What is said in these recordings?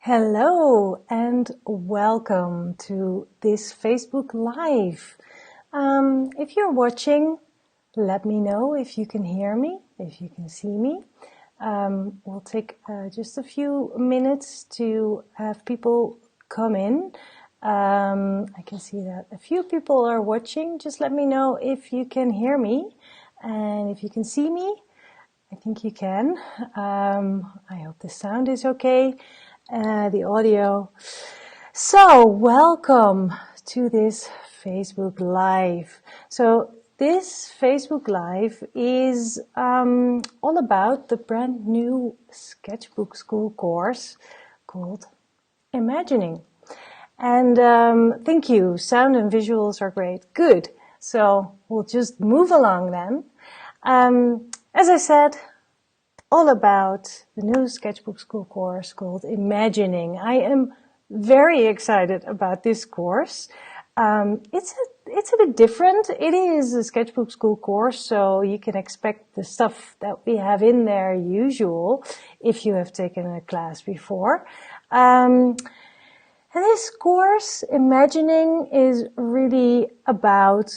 Hello and welcome to this Facebook Live. If you're watching, let me know if you can hear me, if you can see me. We'll take just a few minutes to have people come in. I can see that a few people are watching. Just let me know if you can hear me and if you can see me. I think you can. I hope the sound is okay. The audio. So, welcome to this Facebook Live. So, this Facebook Live is all about the brand new Sketchbook school course called Imagining. And thank you, sound and visuals are great. Good. So, we'll just move along then. As I said, all about the new Sketchbook school course called Imagining. I am very excited about this course. It's a bit different. It is a Sketchbook school course, so you can expect the stuff that we have in there usual if you have taken a class before. And this course, Imagining, is really about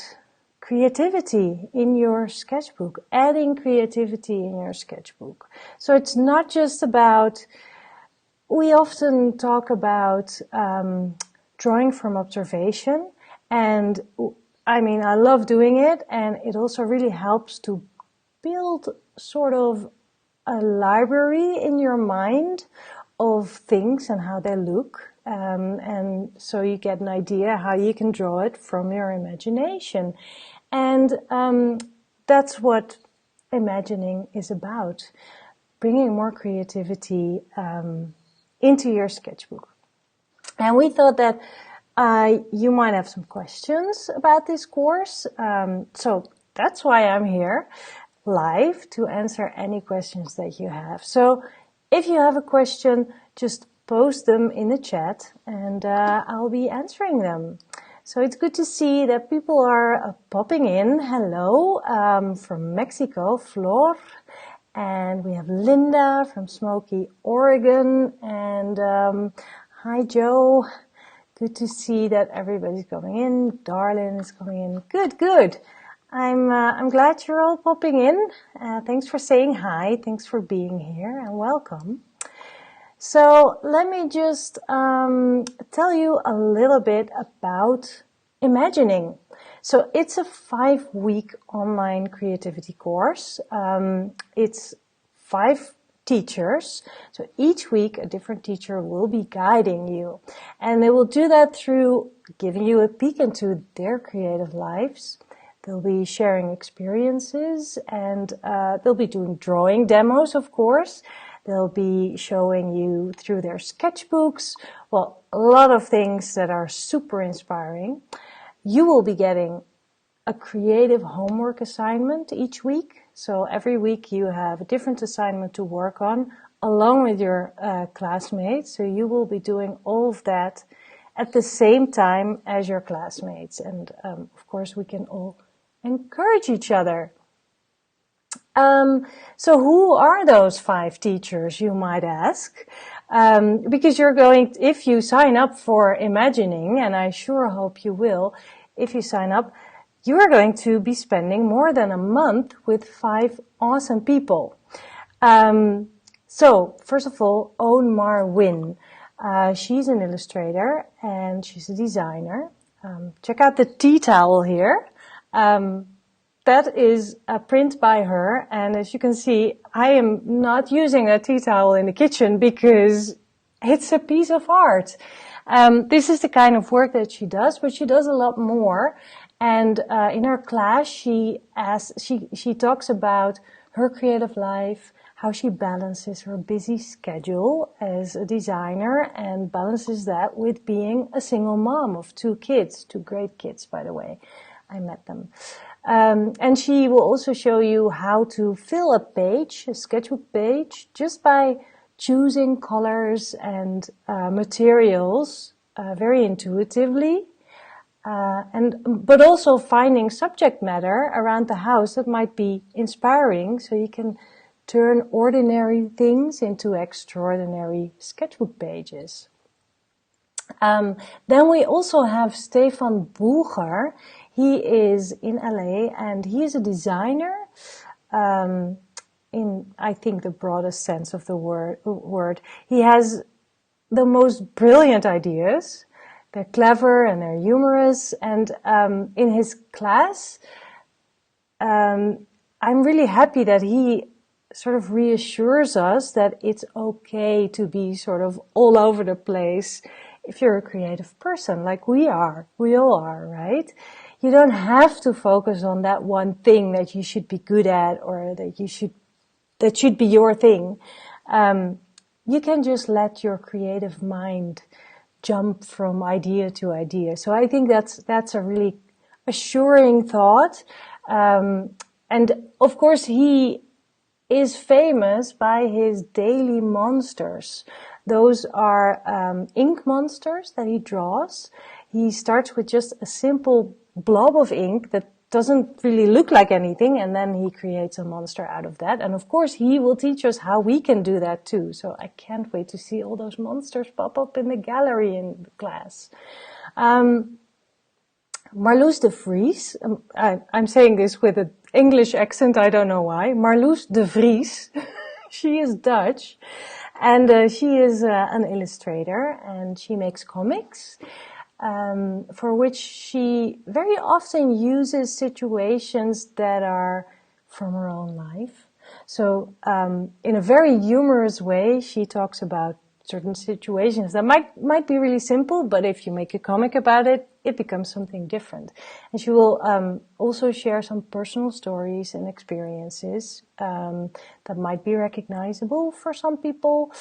creativity in your sketchbook, adding creativity in your sketchbook. So it's not just about, we often talk about drawing from observation, and I mean, I love doing it, and it also really helps to build sort of a library in your mind of things and how they look. And so you get an idea how you can draw it from your imagination. And that's what Imagining is about, bringing more creativity into your sketchbook. And we thought that you might have some questions about this course. So that's why I'm here live to answer any questions that you have. So if you have a question, just post them in the chat and I'll be answering them. So it's good to see that people are popping in. Hello from Mexico, Flor. And we have Linda from Smoky, Oregon. And hi, Joe. Good to see that everybody's coming in. Darlene is coming in. Good. I'm glad you're all popping in. Thanks for saying hi. Thanks for being here and welcome. So let me just tell you a little bit about Imagining. So it's a 5-week online creativity course. It's 5 teachers. So each week a different teacher will be guiding you. And they will do that through giving you a peek into their creative lives. They'll be sharing experiences and they'll be doing drawing demos, of course. They'll be showing you through their sketchbooks, well, a lot of things that are super inspiring. You will be getting a creative homework assignment each week. So every week you have a different assignment to work on along with your classmates. So you will be doing all of that at the same time as your classmates. And of course we can all encourage each other. So who are those 5 teachers, you might ask? Because if you sign up for Imagining, and I sure hope you will, if you sign up, you are going to be spending more than a month with 5 awesome people. So, first of all, Onmar Win. She's an illustrator and she's a designer. Check out the tea towel here. That is a print by her, and as you can see, I am not using a tea towel in the kitchen because it's a piece of art. This is the kind of work that she does, but she does a lot more. And in her class, she talks about her creative life, how she balances her busy schedule as a designer and balances that with being a single mom of 2 kids, 2 great kids, by the way. I met them. And she will also show you how to fill a page, a sketchbook page, just by choosing colors and materials very intuitively, but also finding subject matter around the house that might be inspiring, so you can turn ordinary things into extraordinary sketchbook pages. Then we also have Stefan Bulger. He is in LA and he is a designer, in, I think, the broadest sense of the word. He has the most brilliant ideas. They're clever and they're humorous. And in his class, I'm really happy that he sort of reassures us that it's okay to be sort of all over the place if you're a creative person, like we all are, right? You don't have to focus on that one thing that you should be good at or that should be your thing. You can just let your creative mind jump from idea to idea. So I think that's a really assuring thought. And of course he is famous by his daily monsters. Those are ink monsters that he draws. He starts with just a simple blob of ink that doesn't really look like anything, and then he creates a monster out of that. And of course he will teach us how we can do that too. So I can't wait to see all those monsters pop up in the gallery in the class. Marloes de Vries, I'm saying this with an English accent, I don't know why. Marloes de Vries, she is Dutch, and she is an illustrator, and she makes comics, for which she very often uses situations that are from her own life. So in a very humorous way, she talks about certain situations that might be really simple, but if you make a comic about it, it becomes something different. And she will also share some personal stories and experiences that might be recognizable for some people.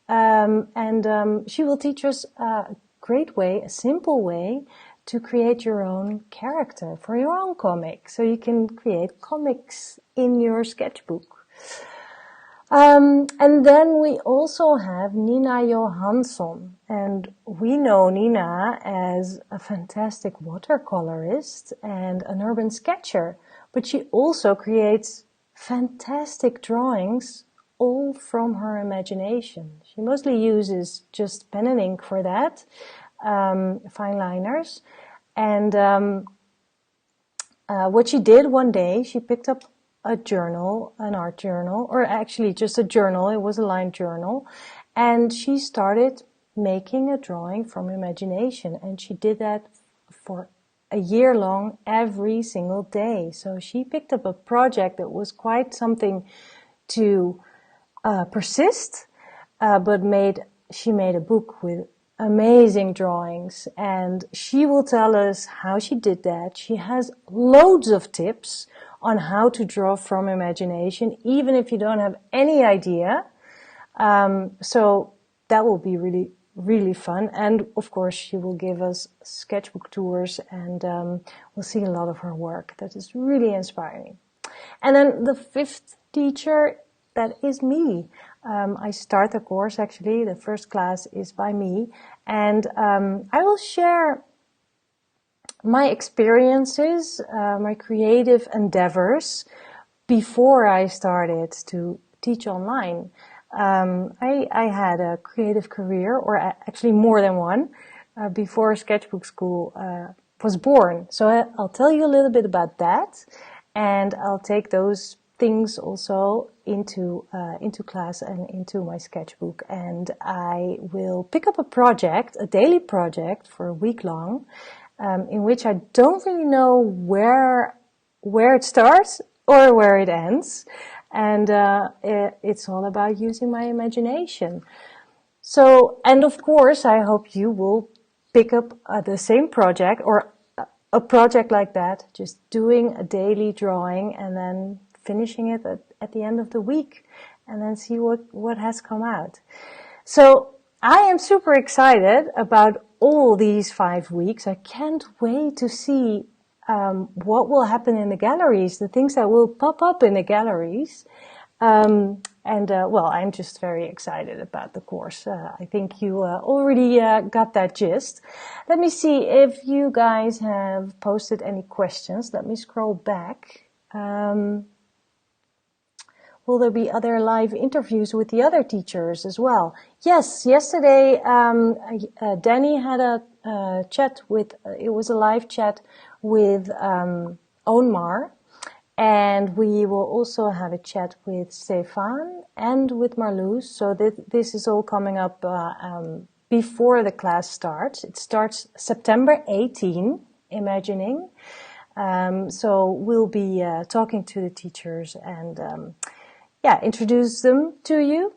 And she will teach us a great way, a simple way, to create your own character for your own comic. So you can create comics in your sketchbook. And then we also have Nina Johansson, and we know Nina as a fantastic watercolorist and an urban sketcher, but she also creates fantastic drawings all from her imagination. She mostly uses just pen and ink for that, fine liners, and what she did one day, she picked up a journal, an art journal, or actually just a journal, it was a lined journal, and she started making a drawing from imagination, and she did that for a year long, every single day. So she picked up a project that was quite something to persist, but she made a book with amazing drawings, and she will tell us how she did that. She has loads of tips on how to draw from imagination, even if you don't have any idea. So that will be really, really fun. And of course, she will give us sketchbook tours, and we'll see a lot of her work. That is really inspiring. And then the fifth teacher, that is me. I start the course, actually. The first class is by me. And I will share my experiences, my creative endeavors before I started to teach online. I had a creative career, or actually more than one, before Sketchbook School was born. So I'll tell you a little bit about that, and I'll take those things also into class and into my sketchbook. And I will pick up a project, a daily project for a week long, in which I don't really know where it starts or where it ends. And it's all about using my imagination. So, and of course, I hope you will pick up the same project, or a project like that, just doing a daily drawing and then finishing it at the end of the week, and then see what has come out. So I am super excited about all these 5 weeks. I can't wait to see what will happen in the galleries, the things that will pop up in the galleries. Well, I'm just very excited about the course. I think you already got that gist. Let me see if you guys have posted any questions. Let me scroll back. Will there be other live interviews with the other teachers as well? Yes, yesterday Danny had a chat with, it was a live chat with Onmar, and we will also have a chat with Stefan and with Marloes. So this is all coming up before the class starts. It starts September 18, imagining. So we'll be talking to the teachers and introduce them to you.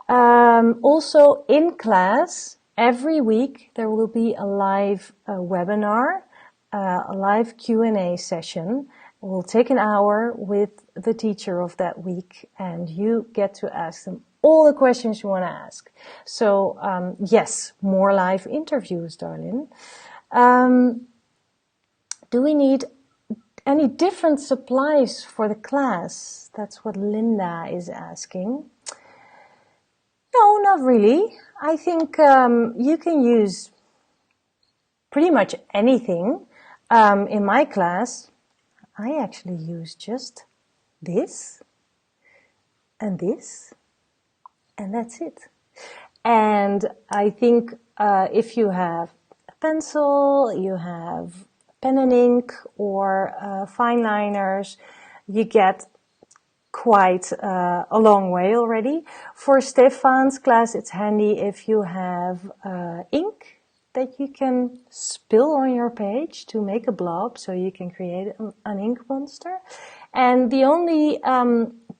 Also in class, every week there will be a live webinar, a live Q&A session. We'll take an hour with the teacher of that week, and you get to ask them all the questions you want to ask. So yes, more live interviews, darling. Do we need any different supplies for the class? That's what Linda is asking. No, not really. I think you can use pretty much anything. In my class, I actually use just this, and that's it. And I think if you have a pencil, you have pen and ink or fine liners, you get quite a long way already. For Stefan's class, it's handy if you have ink that you can spill on your page to make a blob, so you can create an ink monster. And the only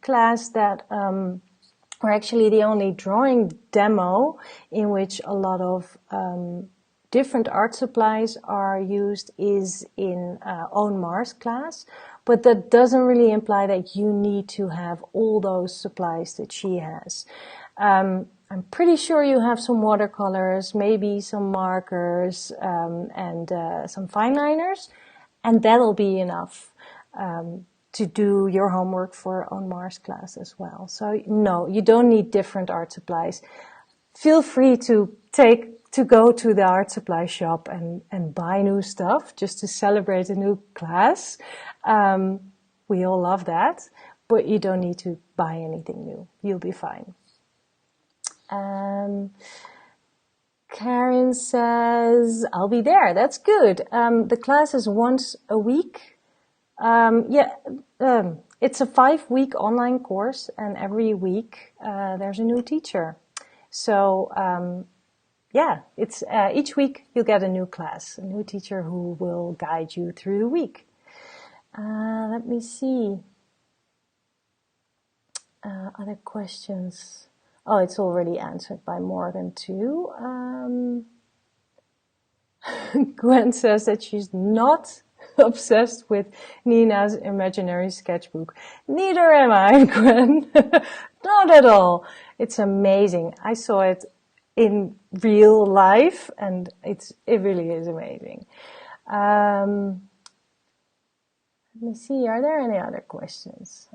class that, or actually the only drawing demo in which a lot of different art supplies are used is in Onmar's class, but that doesn't really imply that you need to have all those supplies that she has. I'm pretty sure you have some watercolors, maybe some markers, and some fine liners, and that'll be enough to do your homework for Onmar's class as well. So no, you don't need different art supplies. Feel free to go to the art supply shop and buy new stuff just to celebrate a new class. We all love that, but you don't need to buy anything new. You'll be fine. Karen says, I'll be there. That's good. The class is once a week. It's a 5-week online course, and every week there's a new teacher. So it's each week you'll get a new class, a new teacher who will guide you through the week. Let me see. Other questions? Oh, it's already answered by Morgan too. Gwen says that she's not obsessed with Nina's imaginary sketchbook. Neither am I, Gwen. Not at all. It's amazing. I saw it in real life, and it really is amazing. Let me see, are there any other questions?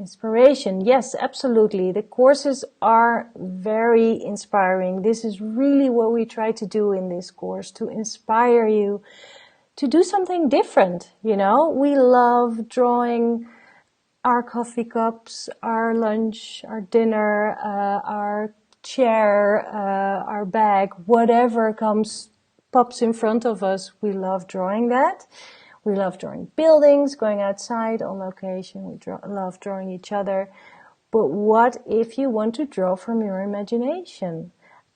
Inspiration, yes, absolutely. The courses are very inspiring. This is really what we try to do in this course, to inspire you to do something different. You know, we love drawing our coffee cups, our lunch, our dinner, our chair, our bag, whatever pops in front of us. We love drawing that. We love drawing buildings, going outside on location. We love drawing each other. But what if you want to draw from your imagination?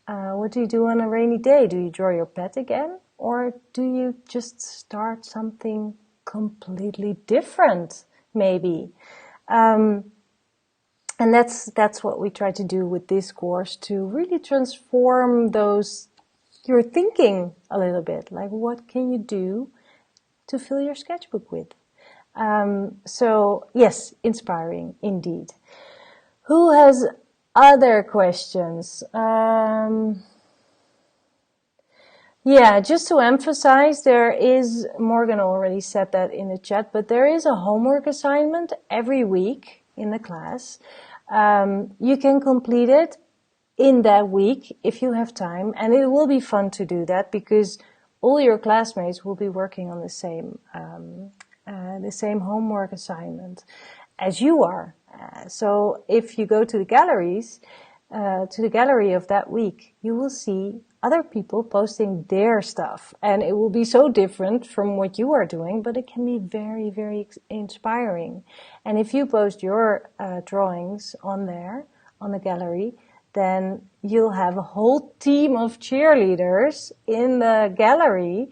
What do you do on a rainy day? Do you draw your pet again? Or do you just start something completely different, maybe? And that's what we try to do with this course, to really transform your thinking a little bit. Like, what can you do to fill your sketchbook with? So yes, inspiring indeed. Who has other questions? Just to emphasize, Morgan already said that in the chat, but there is a homework assignment every week in the class. You can complete it in that week if you have time, and it will be fun to do that because all your classmates will be working on the same homework assignment as you are. So if you go to the galleries, to the gallery of that week, you will see other people posting their stuff, and it will be so different from what you are doing, but it can be very, very inspiring. And if you post your drawings on there, on the gallery, then you'll have a whole team of cheerleaders in the gallery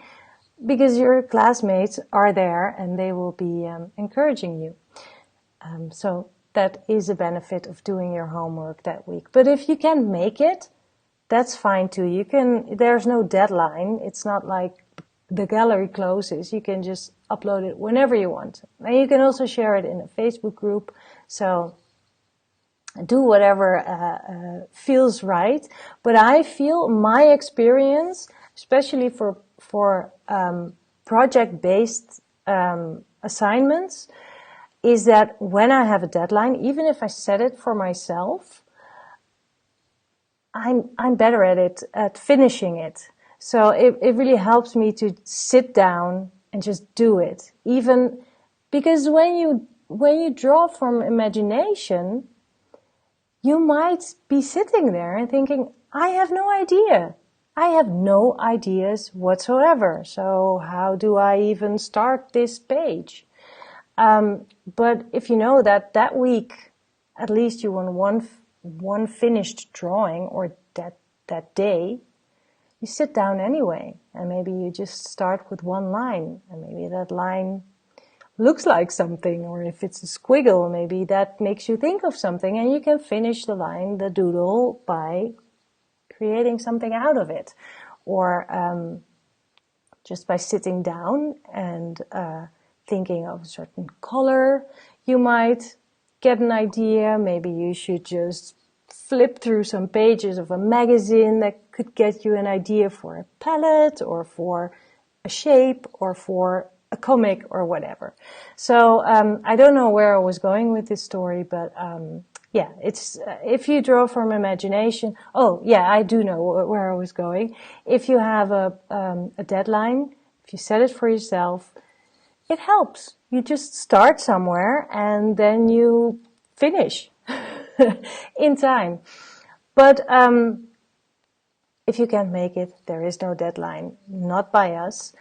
because your classmates are there and they will be encouraging you. So that is a benefit of doing your homework that week. But if you can't make it, that's fine too. There's no deadline. It's not like the gallery closes. You can just upload it whenever you want. And you can also share it in a Facebook group. So do whatever feels right. But I feel my experience, especially for project-based assignments, is that when I have a deadline, even if I set it for myself, I'm better at it, at finishing it. So it really helps me to sit down and just do it. Even because when you draw from imagination, you might be sitting there and thinking, I have no idea. I have no ideas whatsoever. So how do I even start this page? But if you know that week, at least you want one finished drawing, or that day, you sit down anyway, and maybe you just start with one line, and maybe that line looks like something, or if it's a squiggle, maybe that makes you think of something, and you can finish the line, the doodle, by creating something out of it, or just by sitting down and thinking of a certain color. You might get an idea. Maybe you should just flip through some pages of a magazine that could get you an idea for a palette, or for a shape, or for a comic, or whatever. So I don't know where I was going with this story, but yeah, it's if you draw from imagination. Oh yeah, I do know where I was going. If you have a deadline, if you set it for yourself, it helps. You just start somewhere and then you finish in time. But if you can't make it, there is no deadline, not by us.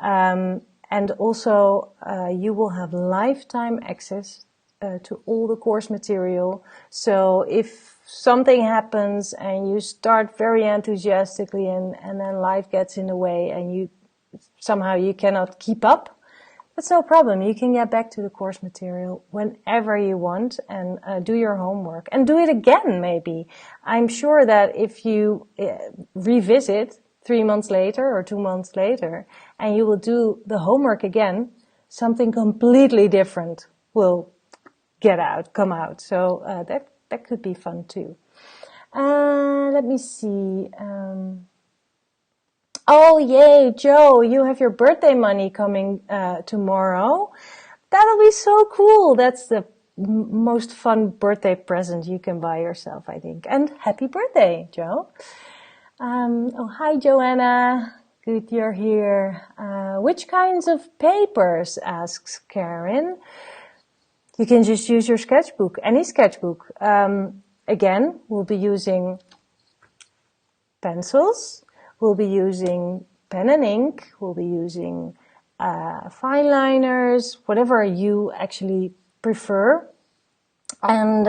And also, you will have lifetime access to all the course material. So if something happens and you start very enthusiastically and then life gets in the way and you cannot keep up, that's no problem. You can get back to the course material whenever you want and do your homework. And do it again, maybe. I'm sure that if you revisit 3 months later or 2 months later, and you will do the homework again, something completely different will come out. So that could be fun too. Let me see. Oh, yay, Joe, you have your birthday money coming tomorrow. That'll be so cool. That's the most fun birthday present you can buy yourself, I think. And happy birthday, Joe. Oh, hi, Joanna. Good you're here. Which kinds of papers, asks Karen. You can just use your sketchbook, any sketchbook. Again, we'll be using pencils. We'll be using pen and ink. We'll be using fine liners, whatever you actually prefer. And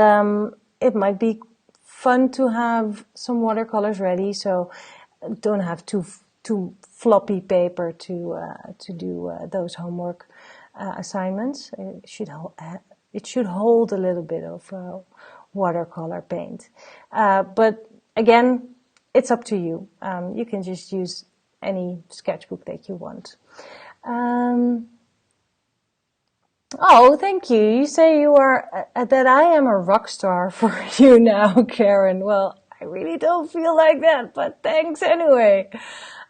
it might be fun to have some watercolors ready, so don't have too floppy paper to do those homework assignments. It should hold a little bit of watercolor paint. But again, it's up to you. You can just use any sketchbook that you want. Oh, thank you. You say you are that I am a rock star for you now, Karen. Well, I really don't feel like that, but thanks anyway.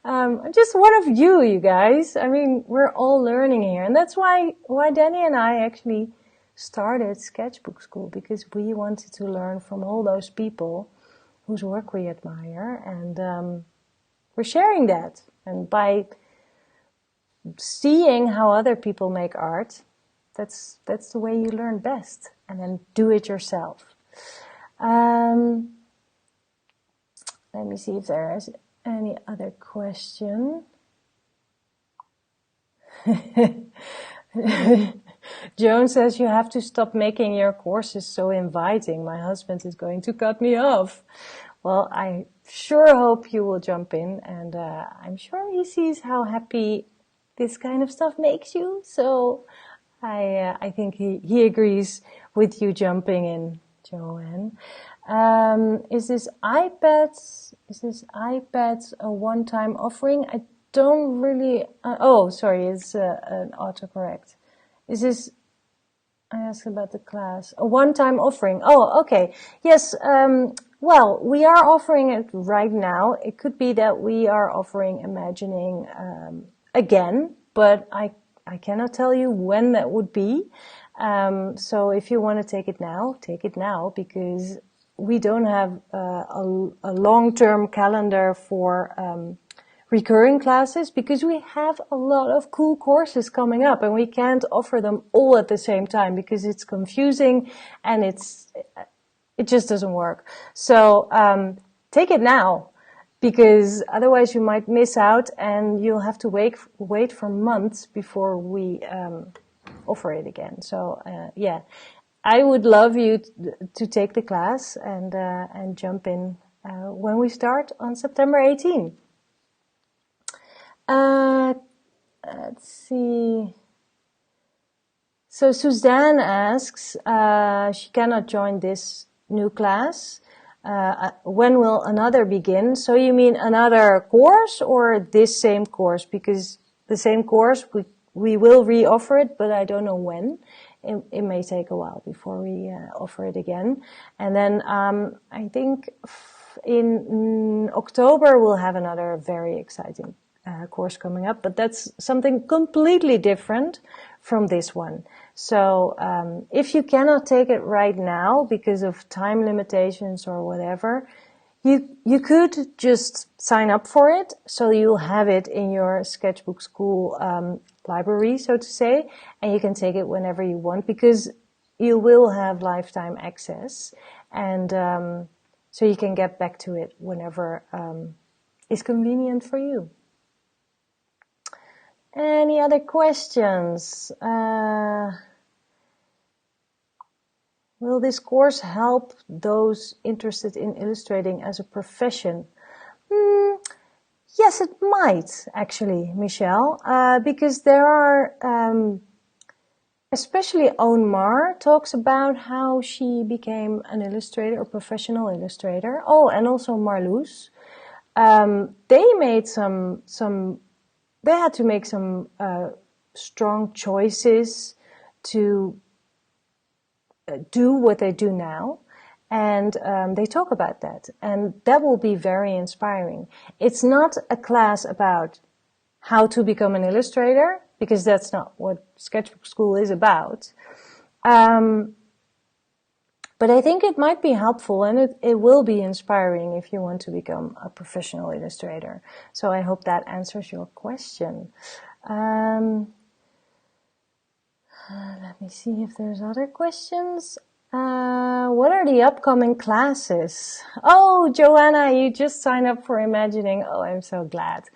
I'm just one of you guys. I mean, we're all learning here, and that's why Danny and I actually started Sketchbook School, because we wanted to learn from all those people whose work we admire, and we're sharing that. And by seeing how other people make art, that's the way you learn best. and then do it yourself. Let me see if there is any other question. Joan says, you have to stop making your courses so inviting. My husband is going to cut me off. Well, I sure hope you will jump in, and I'm sure he sees how happy this kind of stuff makes you. So I think he agrees with you jumping in, Joanne. Is this iPads a one-time offering? I don't really, it's an autocorrect. Is this, I asked about the class, a one-time offering? Oh, okay. Yes, well, we are offering it right now. It could be that we are offering imagining again, but I cannot tell you when that would be. So if you want to take it now, because we don't have a long-term calendar for recurring classes, because we have a lot of cool courses coming up and we can't offer them all at the same time because it's confusing and it just doesn't work. So take it now, because otherwise you might miss out and you'll have to wait for months before we offer it again. So yeah, I would love you to take the class and jump in when we start on September 18. Let's see. So Suzanne asks, she cannot join this new class. When will another begin? So you mean another course or this same course? Because the same course, we will re-offer it, but I don't know when. It may take a while before we offer it again. And then I think in October we'll have another very exciting course coming up, but that's something completely different from this one. So if you cannot take it right now because of time limitations or whatever, you could just sign up for it, so you'll have it in your Sketchbook School library, so to say, and you can take it whenever you want, because you will have lifetime access, and so you can get back to it whenever is convenient for you. Any other questions? Will this course help those interested in illustrating as a profession? Yes, it might, actually, Michelle, because there are, especially Own talks about how she became an illustrator, a professional illustrator. Oh, and also Marloes. They made they had to make some strong choices to do what they do now, and they talk about that, and that will be very inspiring. It's not a class about how to become an illustrator, because that's not what Sketchbook School is about, but I think it might be helpful, and it will be inspiring if you want to become a professional illustrator. So I hope that answers your question. Let me see if there's other questions. What are the upcoming classes? Oh, Joanna, you just signed up for Imagining. Oh, I'm so glad.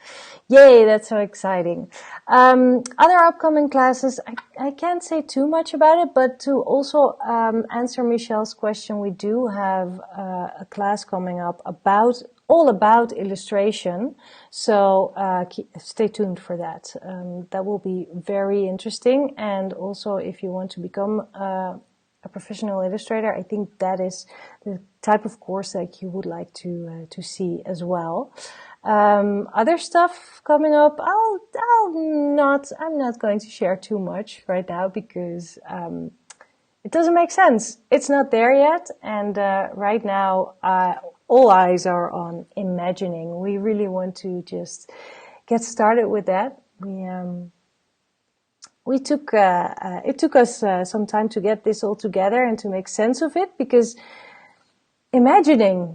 Yay, that's so exciting. Other upcoming classes, I can't say too much about it, but to also answer Michelle's question, we do have a class coming up all about illustration. So stay tuned for that. That will be very interesting. And also, if you want to become a professional illustrator, I think that is the type of course that you would like to see as well. Other stuff coming up, I'm not going to share too much right now, because it doesn't make sense. It's not there yet, and right now all eyes are on Imagining. We really want to just get started with that. It took us some time to get this all together and to make sense of it, because Imagining,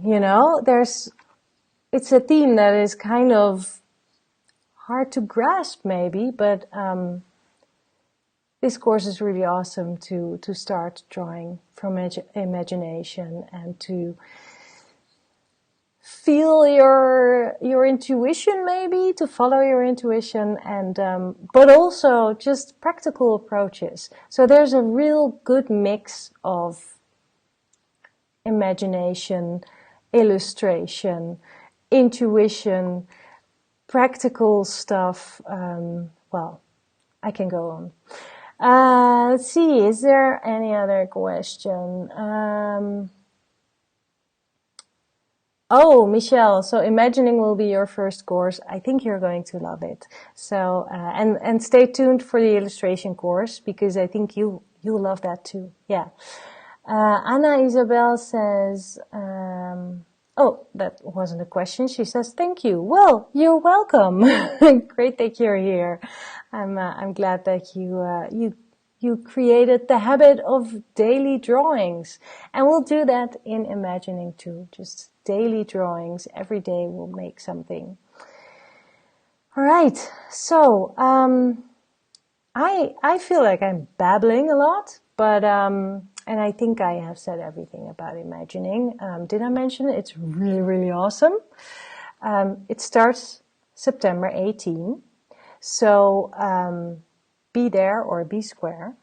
it's a theme that is kind of hard to grasp maybe, but this course is really awesome to start drawing from imagination and to feel your intuition, maybe to follow your intuition, and but also just practical approaches. So there's a real good mix of imagination, illustration, intuition, practical stuff. Well, I can go on. Let's see, is there any other question? Oh, Michelle, so imagining will be your first course. I think you're going to love it. So, and stay tuned for the illustration course, because I think you'll love that too. Yeah. Anna Isabel says, oh, that wasn't a question. She says, thank you. Well, you're welcome. Great that you're here. I'm glad that you created the habit of daily drawings. And we'll do that in imagining too. Just daily drawings. Every day we'll make something. All right. So, I feel like I'm babbling a lot, but, and I think I have said everything about imagining. Did I mention it? It's really, really awesome. It starts September 18. So, be there or be square.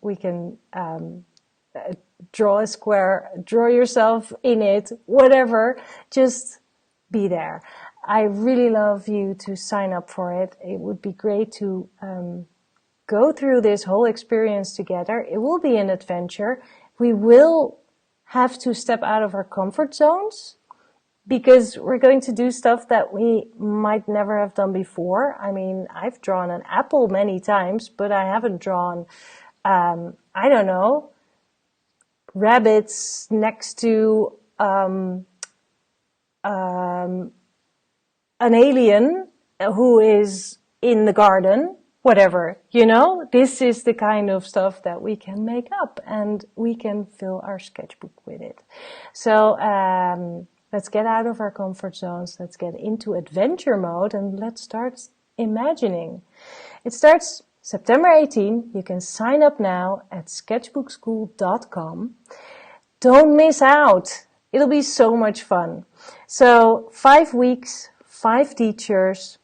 We can draw a square, draw yourself in it, whatever, just be there. I really love you to sign up for it. It would be great to go through this whole experience together. It will be an adventure. We will have to step out of our comfort zones, because we're going to do stuff that we might never have done before. I mean, I've drawn an apple many times, but I haven't drawn, I don't know, rabbits next to an alien who is in the garden, whatever, you know. This is the kind of stuff that we can make up, and we can fill our sketchbook with it. So, let's get out of our comfort zones, let's get into adventure mode, and let's start imagining. It starts September 18. You can sign up now at sketchbookschool.com. Don't miss out. It'll be so much fun. So 5 weeks, 5 teachers,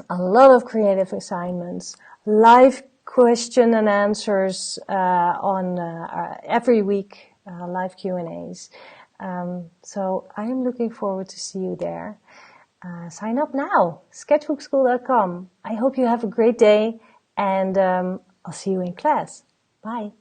a lot of creative assignments, live question and answers on every week, live Q&As. So I am looking forward to see you there. Sign up now, sketchbookschool.com. I hope you have a great day, and I'll see you in class. Bye.